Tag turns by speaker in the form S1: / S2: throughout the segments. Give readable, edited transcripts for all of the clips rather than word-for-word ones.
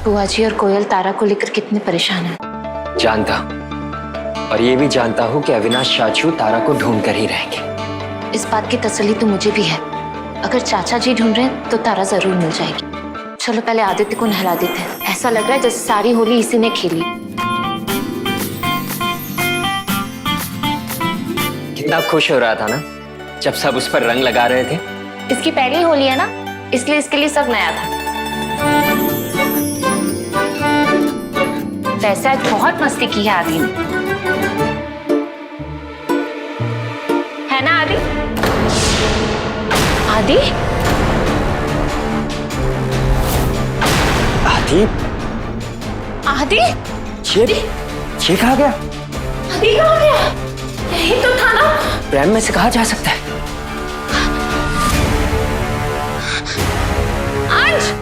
S1: बुआ जी और कोयल तारा को लेकर कितने परेशान हैं।
S2: जानता हूँ, और ये भी जानता हूँ कि अविनाश चाचू तारा को ढूंढ कर ही रहेंगे।
S1: इस बात की तसल्ली तो मुझे भी है, अगर चाचा जी ढूंढ रहे हैं तो तारा जरूर मिल जाएगी। चलो पहले आदित्य को नहला देते हैं, ऐसा लग रहा है जैसे सारी होली इसी ने खेली।
S2: कितना खुश हो रहा था ना जब सब उस पर रंग लगा रहे थे।
S1: इसकी पहली होली है ना, इसलिए इसके लिए सब नया था। वैसे आज बहुत मस्ती की है आदि ने, है ना आदि? आदि?
S2: आदि?
S1: आदि?
S2: ये कहाँ गया?
S1: आदि कहाँ गया? यही तो था ना।
S2: प्रेम में से कहा जा सकता है?
S1: अंश!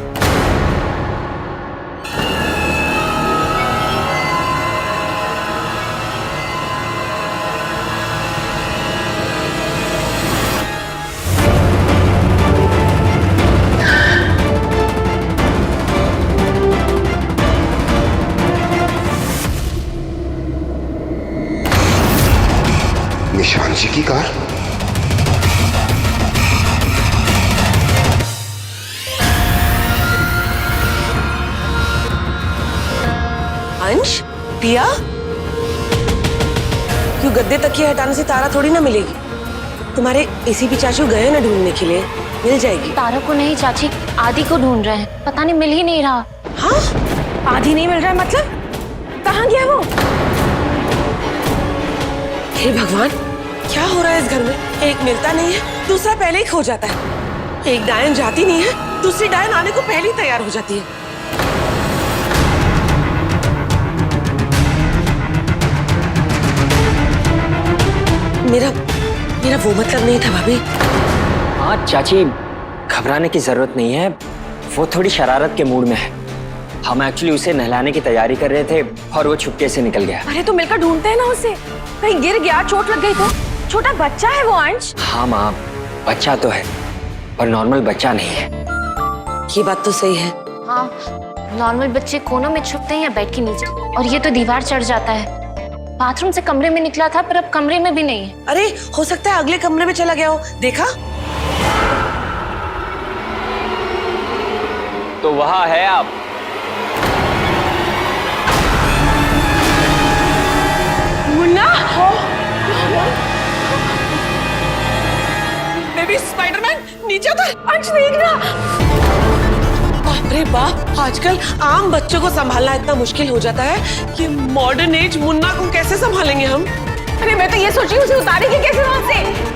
S3: निशान जी की कार?
S4: अंश, पिया, क्यों गद्दे तकिए हटाने से तारा थोड़ी ना मिलेगी। तुम्हारे एसीपी चाचू गए ना ढूंढने के लिए, मिल जाएगी।
S1: तारा को नहीं चाची, आदि को ढूंढ रहे हैं, पता नहीं मिल ही नहीं रहा।
S4: हाँ? आदि नहीं मिल रहा है मतलब? कहाँ गया वो? हे भगवान, क्या हो रहा है इस घर में? एक मिलता नहीं है, दूसरा पहले ही खो जाता है। एक डायन जाती नहीं है, दूसरी डायन आने को पहले ही तैयार हो जाती है। मेरा वो मतलब नहीं था भाभी।
S2: हाँ चाची, घबराने की जरूरत नहीं है, वो थोड़ी शरारत के मूड में है। हम एक्चुअली उसे नहलाने की तैयारी कर रहे थे और वो छुपके से निकल गया।
S4: अरे तो मिलकर ढूंढते हैं ना उसे, कहीं गिर गया, चोट लग गई तो। छोटा बच्चा है वो अंश।
S2: हाँ माँ, बच्चा तो है पर नॉर्मल बच्चा नहीं है।
S4: ये बात तो सही है।
S1: हाँ, नॉर्मल बच्चे कोनों में छुपते हैं या बेड के नीचे, और ये तो दीवार चढ़ जाता है। बाथरूम से कमरे में निकला था पर अब कमरे में भी नहीं है।
S4: अरे हो सकता है अगले कमरे में चला गया हो, देखा?
S2: तो वहाँ है आप।
S4: मुन्ना, बेबी स्पाइडरमैन, नीचे उतर। अंश देखना। बाप रे बाप, आजकल आम बच्चों को संभालना इतना मुश्किल हो जाता है कि मॉडर्न एज मुन्ना को कैसे संभालेंगे हम? अरे मैं तो ये सोच रही हूँ उसे उतारेंगे कैसे वहां से?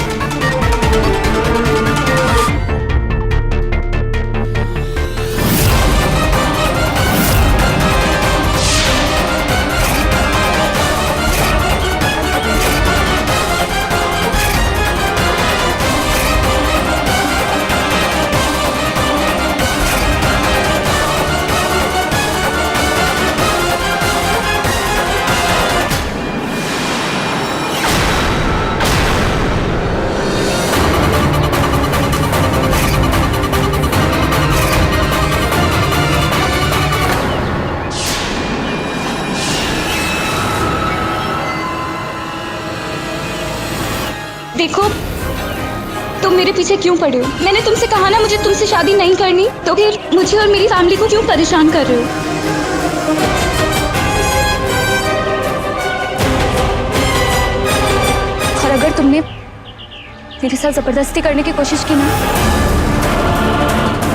S5: देखो, तुम मेरे पीछे क्यों पड़े हो? मैंने तुमसे कहा ना मुझे तुमसे शादी नहीं करनी, तो फिर मुझे और मेरी फैमिली को क्यों परेशान कर रहे हो? और अगर तुमने मेरे साथ जबरदस्ती करने की कोशिश की ना,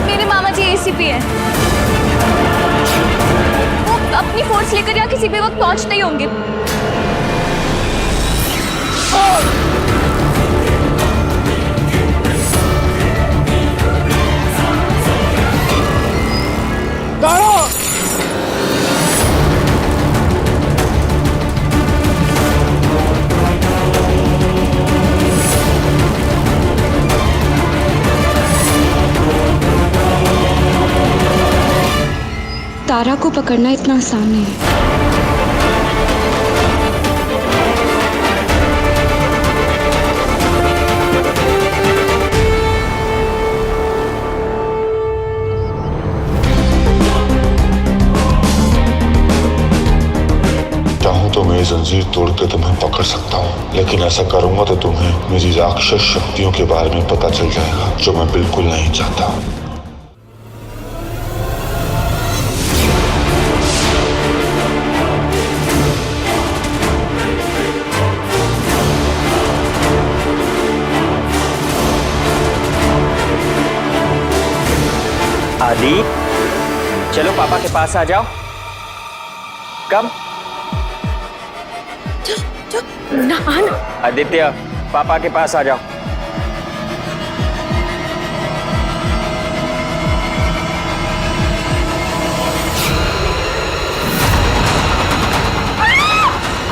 S5: मेरे मामा जी एसीपी हैं, वो अपनी फोर्स लेकर यहाँ किसी भी वक्त पहुंचते ही होंगे। तारा को पकड़ना इतना आसान नहीं है।
S6: जंजीर तोड़ के तुम्हें पकड़ सकता हूँ, लेकिन ऐसा करूंगा तो तुम्हें मेरी राक्षस शक्तियों के बारे में पता चल जाएगा, जो मैं बिल्कुल नहीं चाहता।
S2: आदि, चलो पापा के पास आ जाओ। कब?
S4: ना आन।
S2: आदित्य, पापा के पास आ जाओ।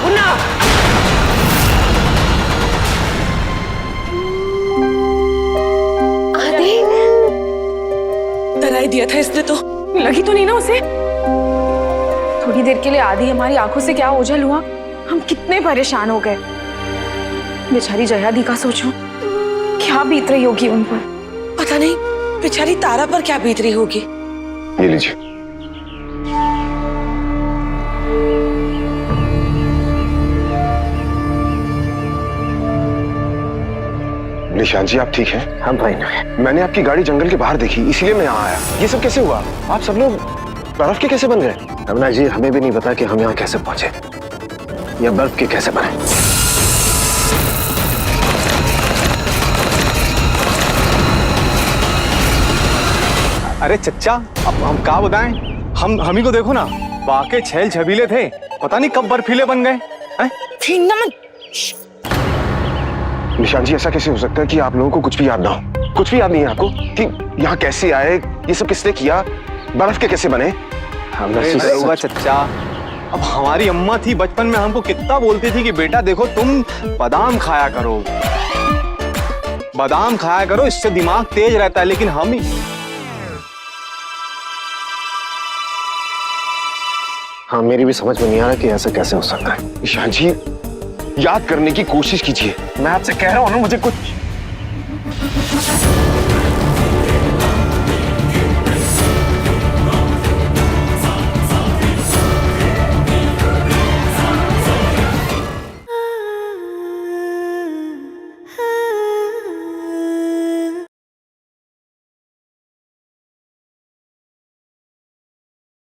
S4: मुन्ना,
S5: आदि,
S4: डरा ही दिया था इसने तो।
S7: लगी तो नहीं ना उसे? थोड़ी देर के लिए आदि हमारी आंखों से क्या ओझल हुआ, हम कितने परेशान हो गए। बेचारी जयादी का सोचो, क्या बीत रही होगी उन पर।
S4: पता नहीं बेचारी तारा पर क्या बीत रही होगी।
S3: ये लीजिए। निशांत जी, आप ठीक हैं?
S2: हम फाइन।
S3: मैंने आपकी गाड़ी जंगल के बाहर देखी, इसीलिए मैं यहाँ आया। ये सब कैसे हुआ? आप सब लोग बर्फ के कैसे बन गए?
S8: रमना जी, हमें भी नहीं पता कि हम यहाँ कैसे पहुंचे या बर्फ के कैसे बने।
S9: अरे चच्चा, अब हम क्या बताएं? हम ही को देखो ना, वाकई छैल छबीले थे, पता नहीं कब बर्फीले बन गए।
S3: निशांत जी, ऐसा कैसे हो सकता है कि आप लोगों को कुछ भी याद ना हो? कुछ भी याद नहीं है आपको कि यहाँ कैसे आए, ये सब किसने किया, बर्फ के कैसे बने?
S9: होगा चच्चा, अब हमारी अम्मा थी बचपन में, हमको कितना बोलती थी कि बेटा देखो तुम बादाम खाया करो, बादाम खाया करो, इससे दिमाग तेज रहता है। लेकिन हम ही
S8: हाँ, मेरी भी समझ में नहीं आ रहा कि ऐसा कैसे हो सकता है।
S3: निशांत जी, याद करने की कोशिश कीजिए।
S8: मैं आपसे कह रहा हूँ ना, मुझे कुछ